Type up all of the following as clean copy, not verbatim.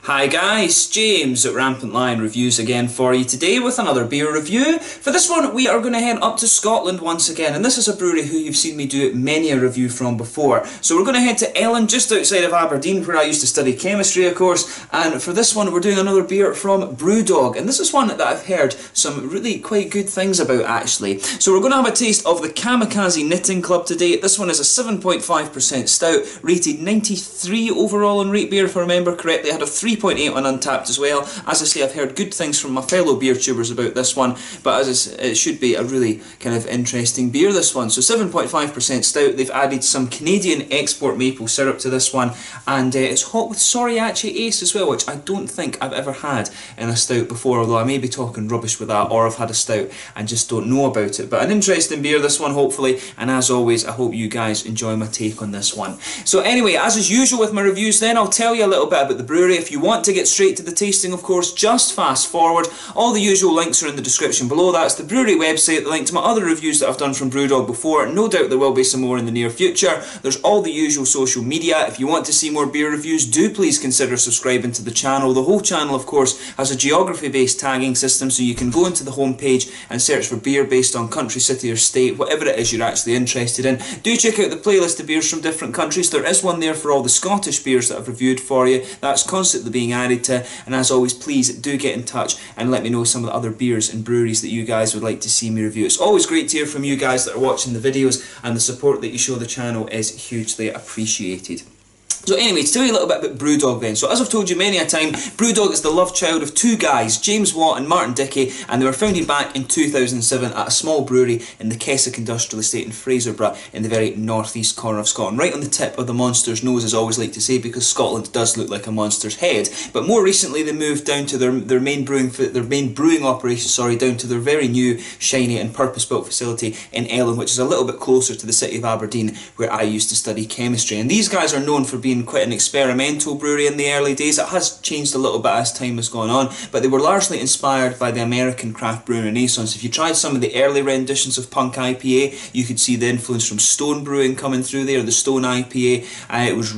Hi guys, James at RampantLionReviews again for you today with another beer review. For this one we are going to head up to Scotland once again, and this is a brewery who you've seen me do many a review from before. So we're going to head to Ellon, just outside of Aberdeen, where I used to study chemistry of course, and for this one we're doing another beer from Brewdog, and this is one that I've heard some really quite good things about actually. So we're going to have a taste of the Kamikaze Knitting Club today. This one is a 7.5% stout, rated 93 overall on Rate Beer if I remember correctly. I had a 3.8 on Untappd as well. As I say, I've heard good things from my fellow beer tubers about this one, but it should be a really kind of interesting beer, this one. So 7.5% stout, they've added some Canadian export maple syrup to this one, and it's hot with Soriace Ace as well, which I don't think I've ever had in a stout before, although I may be talking rubbish with that, or I've had a stout and just don't know about it. But an interesting beer, this one, hopefully, and as always, I hope you guys enjoy my take on this one. So anyway, as is usual with my reviews then, I'll tell you a little bit about the brewery. If you want to get straight to the tasting, of course, just fast forward. All the usual links are in the description below. That's the brewery website, the link to my other reviews that I've done from Brewdog before. No doubt there will be some more in the near future. There's all the usual social media. If you want to see more beer reviews, do please consider subscribing to the channel. The whole channel, of course, has a geography-based tagging system, so you can go into the homepage and search for beer based on country, city or state, whatever it is you're actually interested in. Do check out the playlist of beers from different countries. There is one there for all the Scottish beers that I've reviewed for you. That's constantly being added to, and as always, please do get in touch and let me know some of the other beers and breweries that you guys would like to see me review. It's always great to hear from you guys that are watching the videos, and the support that you show the channel is hugely appreciated. So anyway, to tell you a little bit about Brewdog then. So as I've told you many a time, Brewdog is the love child of two guys, James Watt and Martin Dickey, and they were founded back in 2007 at a small brewery in the Keswick Industrial Estate in Fraserburgh in the very northeast corner of Scotland. Right on the tip of the monster's nose, as I always like to say, because Scotland does look like a monster's head. But more recently they moved down to their main brewing operation, down to their very new, shiny and purpose-built facility in Ellon, which is a little bit closer to the city of Aberdeen, where I used to study chemistry. And these guys are known for being quite an experimental brewery in the early days. It has changed a little bit as time has gone on, but they were largely inspired by the American craft brewing renaissance. If you tried some of the early renditions of Punk IPA, you could see the influence from Stone Brewing coming through there, the Stone IPA.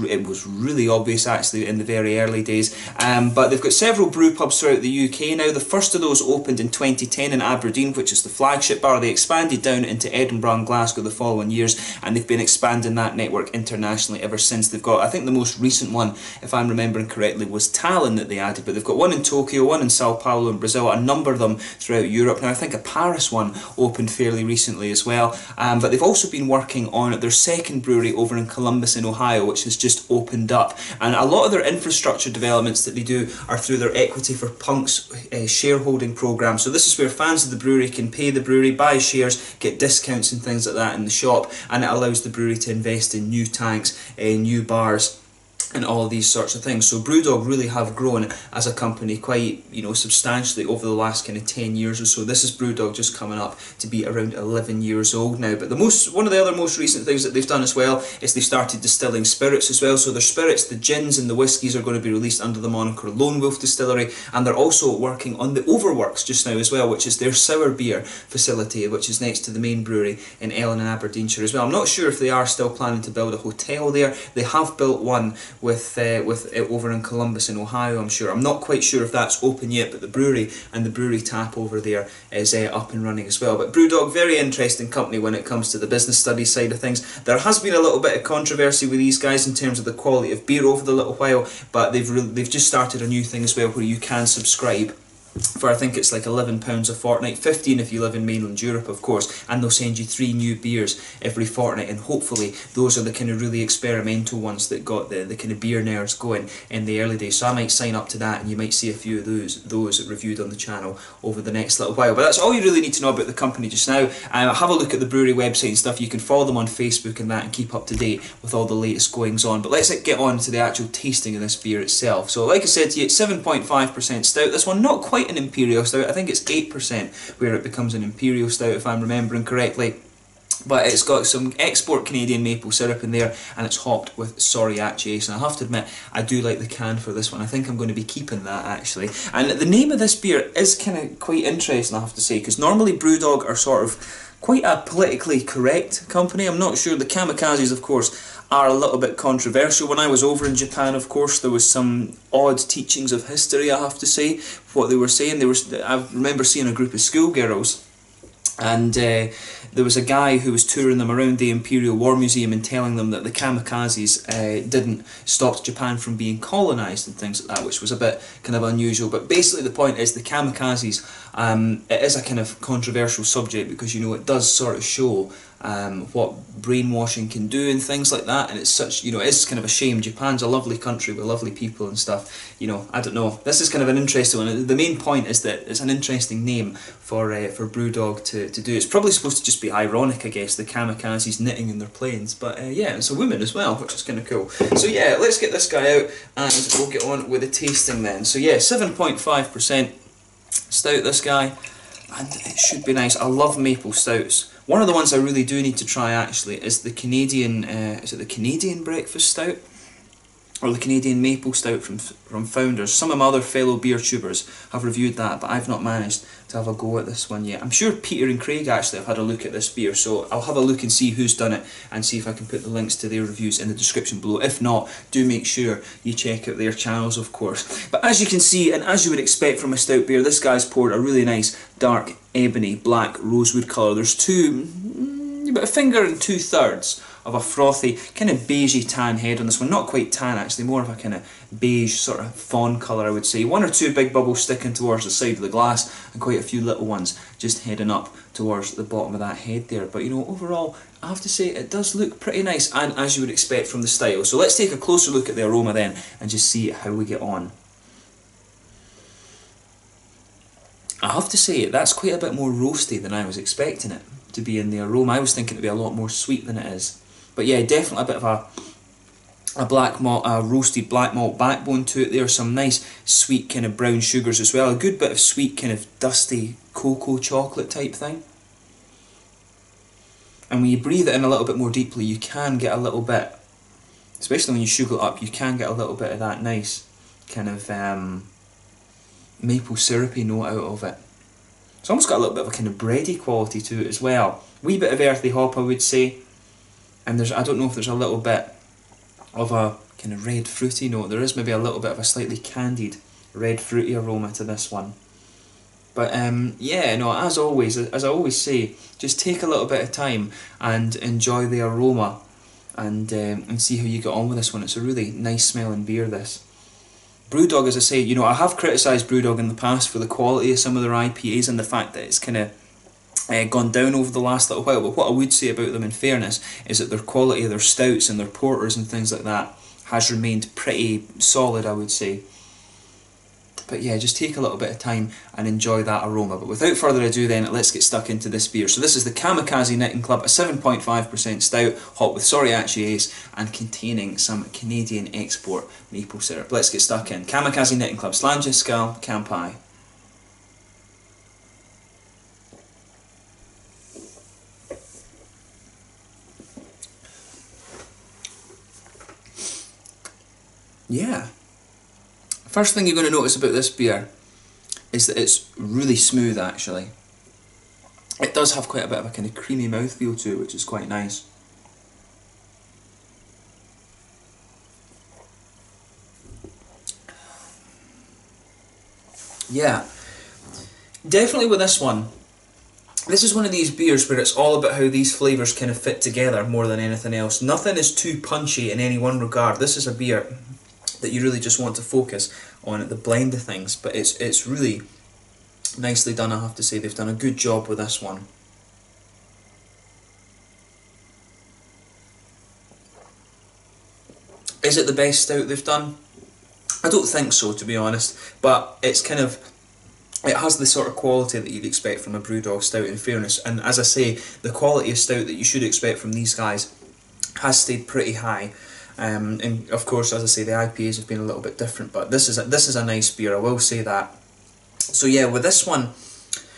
It was really obvious actually in the very early days. But they've got several brew pubs throughout the UK now. The first of those opened in 2010 in Aberdeen, which is the flagship bar. They expanded down into Edinburgh and Glasgow the following years, and they've been expanding that network internationally ever since. They've got, I think the most recent one, if I'm remembering correctly, was Tallinn that they added, but they've got one in Tokyo, one in Sao Paulo in Brazil, a number of them throughout Europe. Now I think a Paris one opened fairly recently as well, but they've also been working on their second brewery over in Columbus in Ohio, which has just opened up, and a lot of their infrastructure developments that they do are through their Equity for Punks shareholding program. So this is where fans of the brewery can pay the brewery, buy shares, get discounts and things like that in the shop, and it allows the brewery to invest in new tanks, new bars, and all these sorts of things. So Brewdog really have grown as a company quite, substantially over the last kind of 10 years or so. This is Brewdog just coming up to be around 11 years old now. But one of the other most recent things that they've done as well is they started distilling spirits as well. So their spirits, the gins and the whiskies, are going to be released under the moniker Lone Wolf Distillery, and they're also working on the Overworks just now as well, which is their sour beer facility, which is next to the main brewery in Ellon in Aberdeenshire as well. I'm not sure if they are still planning to build a hotel there. They have built one with over in Columbus in Ohio, I'm sure. I'm not quite sure if that's open yet, but the brewery and the brewery tap over there is up and running as well. But Brewdog, very interesting company when it comes to the business studies side of things. There has been a little bit of controversy with these guys in terms of the quality of beer over the little while, but they've just started a new thing as well where you can subscribe for, I think it's like £11 a fortnight, 15 if you live in mainland Europe of course, and they'll send you 3 new beers every fortnight, and hopefully those are the kind of really experimental ones that got the kind of beer nerds going in the early days. So I might sign up to that, and you might see a few of those reviewed on the channel over the next little while. But that's all you really need to know about the company just now. Have a look at the brewery website and stuff. You can follow them on Facebook and that, and keep up to date with all the latest goings on. But let's get on to the actual tasting of this beer itself. So like I said to you, it's 7.5% stout. This one not quite an imperial stout. I think it's 8% where it becomes an imperial stout if I'm remembering correctly. But it's got some export Canadian maple syrup in there, and it's hopped with Soriace Ace. And I have to admit, I do like the can for this one. I think I'm going to be keeping that actually. And the name of this beer is kind of quite interesting, I have to say, because normally Brewdog are sort of quite a politically correct company. I'm not sure. The Kamikazes, of course, are a little bit controversial. When I was over in Japan, of course, there was some odd teachings of history, I have to say, what they were saying. I remember seeing a group of schoolgirls, and there was a guy who was touring them around the Imperial War Museum and telling them that the Kamikazes didn't stop Japan from being colonised and things like that, which was a bit kind of unusual. But basically the point is the Kamikazes, it is a kind of controversial subject because, you know, it does sort of show what brainwashing can do and things like that, and it's such, you know, it's kind of a shame. Japan's a lovely country with lovely people and stuff, you know. I don't know, this is kind of an interesting one. The main point is that it's an interesting name for Brewdog to do. It's probably supposed to just be ironic, I guess, the Kamikazes knitting in their planes, but yeah, it's a woman as well, which is kind of cool. So yeah, let's get this guy out and we'll get on with the tasting then. So yeah, 7.5% stout, this guy, and it should be nice. I love maple stouts. One of the ones I really do need to try actually is the Canadian, is it the Canadian Breakfast Stout? Or the Canadian Maple Stout from Founders. Some of my other fellow beer tubers have reviewed that, but I've not managed to have a go at this one yet. I'm sure Peter and Craig actually have had a look at this beer, so I'll have a look and see who's done it and see if I can put the links to their reviews in the description below. If not, do make sure you check out their channels, of course. But as you can see, and as you would expect from a stout beer, this guy's poured a really nice dark ebony black rosewood colour. There's about a finger and 2/3 of a frothy, kind of beigey tan head on this one. Not quite tan actually, more of a kind of beige sort of fawn colour, I would say. One or two big bubbles sticking towards the side of the glass, and quite a few little ones just heading up towards the bottom of that head there. But you know, overall, I have to say it does look pretty nice, and as you would expect from the style. So let's take a closer look at the aroma then and just see how we get on. I have to say, that's quite a bit more roasty than I was expecting it to be in the aroma. I was thinking it would be a lot more sweet than it is. But yeah, definitely a bit of a black malt, a roasted black malt backbone to it there. Some nice sweet kind of brown sugars as well. A good bit of sweet kind of dusty cocoa chocolate type thing. And when you breathe it in a little bit more deeply, you can get a little bit, especially when you sugar it up, you can get a little bit of that nice kind of maple syrupy note out of it. It's almost got a little bit of a kind of bready quality to it as well. Wee bit of earthy hop, I would say. And there's, I don't know if there's a little bit of a kind of red fruity note. There is maybe a little bit of a slightly candied red fruity aroma to this one. But yeah, no, as always, as I always say, just take a little bit of time and enjoy the aroma and see how you get on with this one. It's a really nice smelling beer, this. Brewdog, as I say, you know, I have criticised Brewdog in the past for the quality of some of their IPAs and the fact that it's kind of gone down over the last little while, but what I would say about them in fairness is that their quality of their stouts and their porters and things like that has remained pretty solid, I would say. But yeah, just take a little bit of time and enjoy that aroma. But without further ado then, let's get stuck into this beer. So this is the Kamikaze Knitting Club, a 7.5% stout, hot with Soriachi Ace and containing some Canadian export maple syrup. Let's get stuck in. Kamikaze Knitting Club, Slàinte Scal, Kampai. Yeah. First thing you're going to notice about this beer is that it's really smooth actually. It does have quite a bit of a kind of creamy mouthfeel to it, which is quite nice. Yeah, definitely with this one. This is one of these beers where it's all about how these flavours kind of fit together more than anything else. Nothing is too punchy in any one regard. This is a beer that you really just want to focus on the blend of things, but it's really nicely done, I have to say. They've done a good job with this one. Is it the best stout they've done? I don't think so, to be honest, but it's kind of, it has the sort of quality that you'd expect from a Brewdog stout, in fairness, and as I say, the quality of stout that you should expect from these guys has stayed pretty high. And of course, as I say, the IPAs have been a little bit different, but this is a nice beer, I will say that. So yeah, with this one,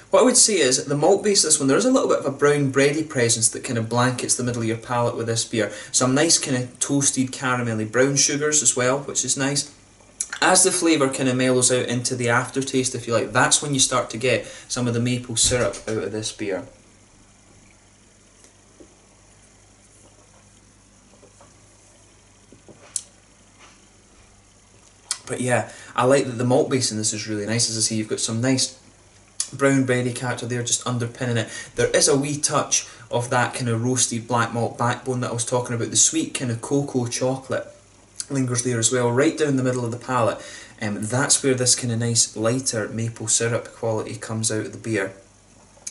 what I would say is, the malt base of this one, there is a little bit of a brown bready presence that kind of blankets the middle of your palate with this beer. Some nice kind of toasted caramelly brown sugars as well, which is nice. As the flavour kind of mellows out into the aftertaste, if you like, that's when you start to get some of the maple syrup out of this beer. yeah, I like that the malt base in this is really nice. As I say, you've got some nice brown bready character there just underpinning it. There is a wee touch of that kind of roasted black malt backbone that I was talking about. The sweet kind of cocoa chocolate lingers there as well, right down the middle of the palate. That's where this kind of nice lighter maple syrup quality comes out of the beer.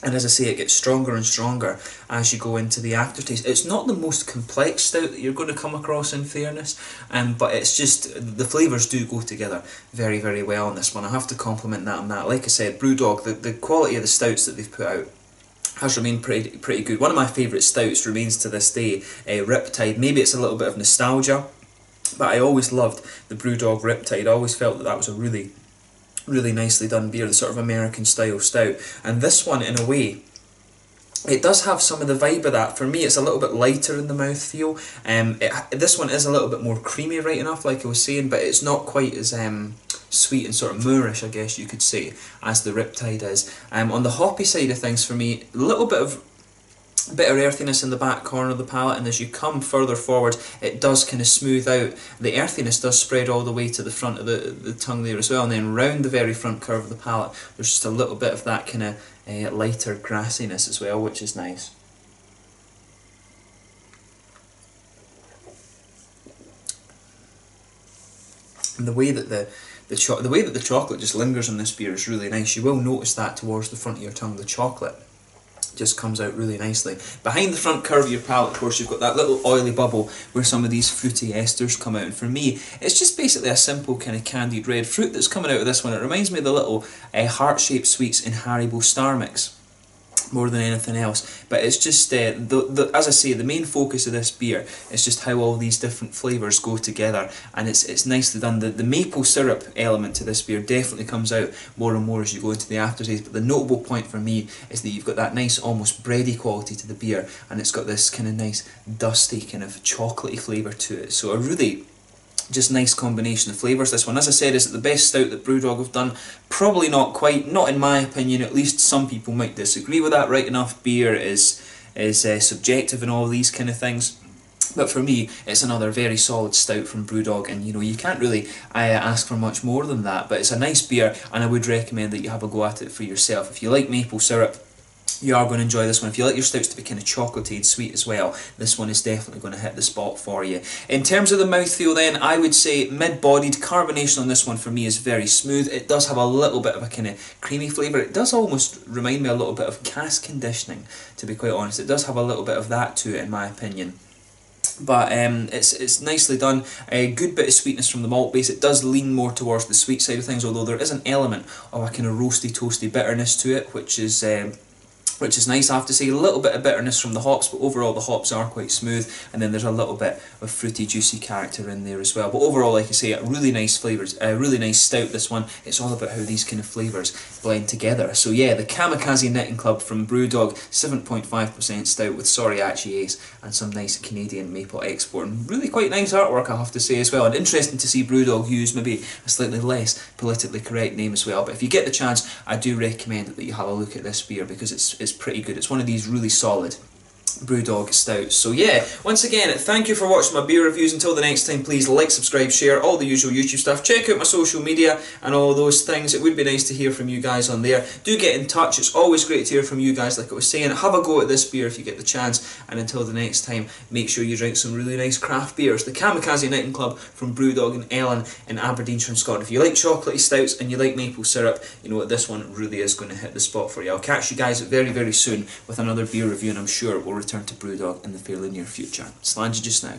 And as I say, it gets stronger and stronger as you go into the aftertaste. It's not the most complex stout that you're going to come across, in fairness, but it's just, the flavours do go together very, very well on this one. I have to compliment that on that. Like I said, Brewdog, the quality of the stouts that they've put out has remained pretty good. One of my favourite stouts remains to this day Riptide. Maybe it's a little bit of nostalgia, but I always loved the Brewdog Riptide. I always felt that that was a really nicely done beer, the sort of American style stout. And this one, in a way, it does have some of the vibe of that. For me, it's a little bit lighter in the mouthfeel. This one is a little bit more creamy, right enough, like I was saying, but it's not quite as sweet and sort of moorish, I guess you could say, as the Riptide is. On the hoppy side of things, for me, a little bit of bitter earthiness in the back corner of the palate, and as you come further forward it does kind of smooth out. The earthiness does spread all the way to the front of the tongue there as well, and then round the very front curve of the palate there's just a little bit of that kind of lighter grassiness as well, which is nice. And the way that the chocolate just lingers on this beer is really nice. You will notice that towards the front of your tongue, the chocolate just comes out really nicely. Behind the front curve of your palate, of course, you've got that little oily bubble where some of these fruity esters come out, and for me it's just basically a simple kind of candied red fruit that's coming out of this one. It reminds me of the little heart-shaped sweets in Haribo Star Mix more than anything else, but it's just as I say, the main focus of this beer is just how all these different flavours go together, and it's nicely done. The maple syrup element to this beer definitely comes out more and more as you go into the aftertaste, but the notable point for me is that you've got that nice almost bready quality to the beer, and it's got this kind of nice dusty kind of chocolatey flavour to it. So a really just nice combination of flavours. This one, as I said, is the best stout that Brewdog have done. Probably not quite, not in my opinion, at least some people might disagree with that. Right enough, beer is subjective and all these kind of things. But for me, it's another very solid stout from Brewdog, and you know, you can't really ask for much more than that. But it's a nice beer, and I would recommend that you have a go at it for yourself. If you like maple syrup, you are going to enjoy this one. If you like your stouts to be kind of chocolatey sweet as well, this one is definitely going to hit the spot for you. In terms of the mouthfeel then, I would say mid-bodied. Carbonation on this one for me is very smooth. It does have a little bit of a kind of creamy flavour. It does almost remind me a little bit of cask conditioning, to be quite honest. It does have a little bit of that to it, in my opinion. But it's nicely done. A good bit of sweetness from the malt base. It does lean more towards the sweet side of things, although there is an element of a kind of roasty, toasty bitterness to it, which is nice. I have to say, a little bit of bitterness from the hops, but overall the hops are quite smooth, and then there's a little bit of fruity, juicy character in there as well. But overall, like I say, really nice flavours, really nice stout, this one. It's all about how these kind of flavours blend together. So yeah, the Kamikaze Knitting Club from Brewdog, 7.5% stout with Soriachi Ace and some nice Canadian maple export, and really quite nice artwork, I have to say as well. And interesting to see Brewdog use maybe a slightly less politically correct name as well. But if you get the chance, I do recommend that you have a look at this beer, because it's pretty good. It's one of these really solid Brewdog stouts. So yeah, once again, thank you for watching my beer reviews. Until the next time, please like, subscribe, share, all the usual YouTube stuff. Check out my social media and all those things. It would be nice to hear from you guys on there. Do get in touch. It's always great to hear from you guys. Like I was saying, have a go at this beer if you get the chance, and until the next time, make sure you drink some really nice craft beers. The Kamikaze Knitting Club from Brewdog and Ellon in Aberdeenshire in Scotland. If you like chocolatey stouts and you like maple syrup, you know what, this one really is going to hit the spot for you. I'll catch you guys very, very soon with another beer review, and I'm sure we'll return to Brewdog in the fairly near future. Slàinte just now.